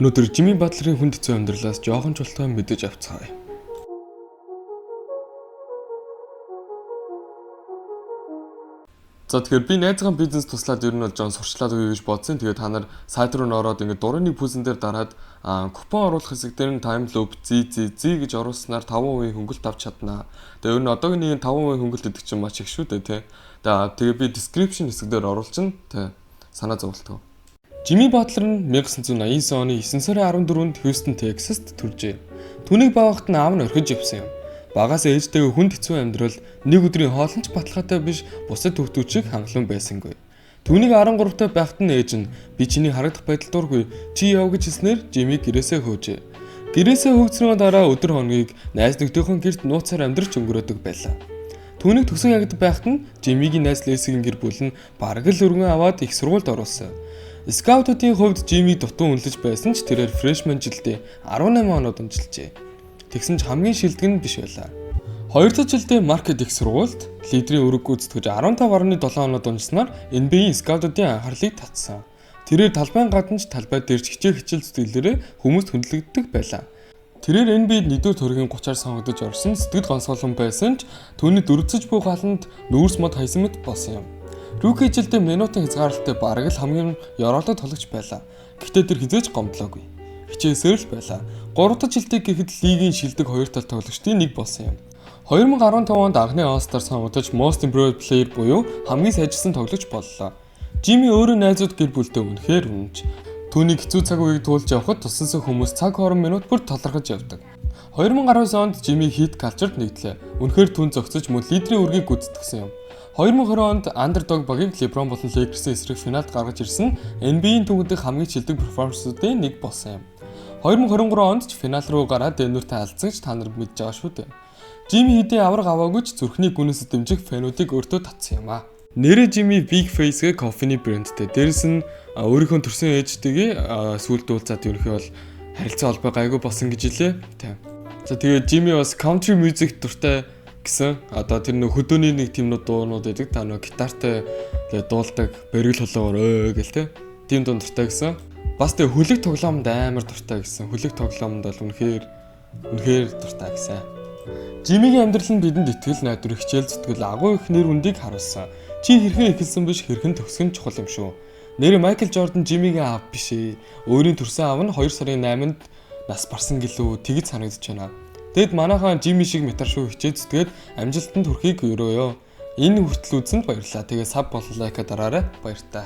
Өнөөдөр Жимми Батлерын хүнд хэцүү амьдралаас жоохон ч болтугай мэдэж авцгаая. За тэгэхээр би найзгаан бизнес туслаад ер нь бол жоон сурчлаад өгье гэж бодсон. Тэгээд та нар сайт руу ороод ингээд дурын пүүсэн дээр дараад купон оруулах хэсэг дээр нь time loop ZZZ гэж оруулснаар 5% хөнгөлт авч чаднаа. Тэгээд ер нь одоогийн нэг 5% хөнгөлт гэдэг чинь маш их шүү дээ тий. Тэгээд би description хэсэг дээр оруулчихна тий. Санаа зовлтгоо. Жимми Батлер нь 1989 оны 9 сарын 14-нд Хьюстон, Texаст төржээ. Түүнийг багахт нь аав нь орхиж явсан юм. Багаас ээжтэйгээ хүнд хэцүү амьдрал нэг өдрийн хоолнч баталгаатай биш бусад төвтүүд шиг хангалуун байсангүй. Түүнийг 13 таа байхад нь ээж нь би чиний харагдах байдал дургүй чи яв гэж хэлснээр Жимми гэрээсээ хөөжээ. Гэрээсээ хөөцсөнөө дараа өдөр хоногийг найз нөхдөхийн гэрт нууцаар амьдарч өнгөрөөдөг байлаа. Түүнийг төсөө ягд байхад нь Жиммигийн найз Лесигийн гэр бүл нь бараг л өргөн аваад их сургуульд оруулсан. Скаутуудын хувьд Жимми дутуу үнэлж байсан ч тэрээр фрешман жилдээ 18 оноод унжилжээ. Тэгсэн ч хамгийн шилдэг нь биш байлаа. 2 дахь жилдээ маркет их сургуульд лидерийн өрөг гүйцэтгэж 15.7 оноод унжснаар NBA скаутуудын анхаарлыг татсан. Тэрээр талбайн гадна ч талбай дээр ч хичээл зүтгэлээрээ хүмүүст хүндлэгддэг байлаа. Тэрээр NBA-д нэгдүгээр төргийн 30-аар сонгогдож орсон сэтгэл гонсголон байсан ч түүний дөрвцөж буй халанд нүүрс мод хайсан мэт болсон юм. Рүүки жилдээ минутын хязгаарлалтад бараг л хамгийн ёроолог тоглогч байлаа. Гэхдээ тэр хизээж гомдлоогүй. Хичээсээр л байлаа. 3 дахь жилдээ гэхэд лигийн шилдэг 2 тал тоглогчдын нэг болсон юм. 2015 онд анхны All-Star сонгогдож Most Improved Player буюу хамгийн сайжирсан тоглогч боллоо. Жимми өөрөө найзууд гэр бүлтэй үнэхээр үнэнч. Түүнийг хэцүү цаг үеийг туулж явахад тусансан хүмүүс цаг хоорон минут бүр талархаж явдаг. 2019 онд Жимми Heat Culture-д нэгдлээ. Үнэхээр түн зогсож мөн лидерийн үргийг гүйцэтгэсэн юм. 2020 онд Underdog багийг LeBron болон Lakers-ийн эсрэг финалд гаргаж ирсэн NBA-ийн түүхэнд хамгийн шилдэг перформансуудын нэг болсон юм. 2023 онд ч финал руу гараад Denver-тэй алдсан гэж та нар мэдж байгаа шүү дээ. Жимми хэдийн авраг аваагүй ч зүрхний гүнээс дэмжих фэнүүдийг өөртөө татсан юм аа. Нэрээ Жимми Big Face гэх кофений брэндтэй. Дээрэс нь өөрийнхөө төрсэн ээжтэйгээ сүүлд уулзаад ерөнхий бол харилцаа холбоо гайгүй болсон гэж хэлээ. За тэгээд Жимми бас country music дуртай гэсэн. Одоо тэр нөх хөдөөний нэг тиймнүүд дуунууд байдаг. Та нөх гитартай дуулдаг, бэргэл холоогоор гэл те. Тийм дуун дуртай гэсэн. Бас тэг хөлөг тоглоомд амар дуртай гэсэн. Хөлөг тоглоомд бол үнэхээр дуртай гэсэн. Жиммигийн амьдрал нь бидэнд итгэл найдвар хичээл зүтгэл агуу их нэр үндийг харуулсан. Чи хэрхэн эхэлсэн биш хэрхэн төгсөн чухал юм шүү. Нэр Майкл Жордан Жиммигийн аав биш ээ. Өөрийн төрсэн аав нь 2 сарын 8-нд нас барсан гэлөө тэгж санагдаж байна. Тэгэд манайхаа Жимми шиг метар шүү хичээ зүтгээд амжилтанд хүрэхийг өрөөё. Энэ хүртэл үзсэнд баярлалаа. Тэгээ саб болон лайка дараарай. Баяртай.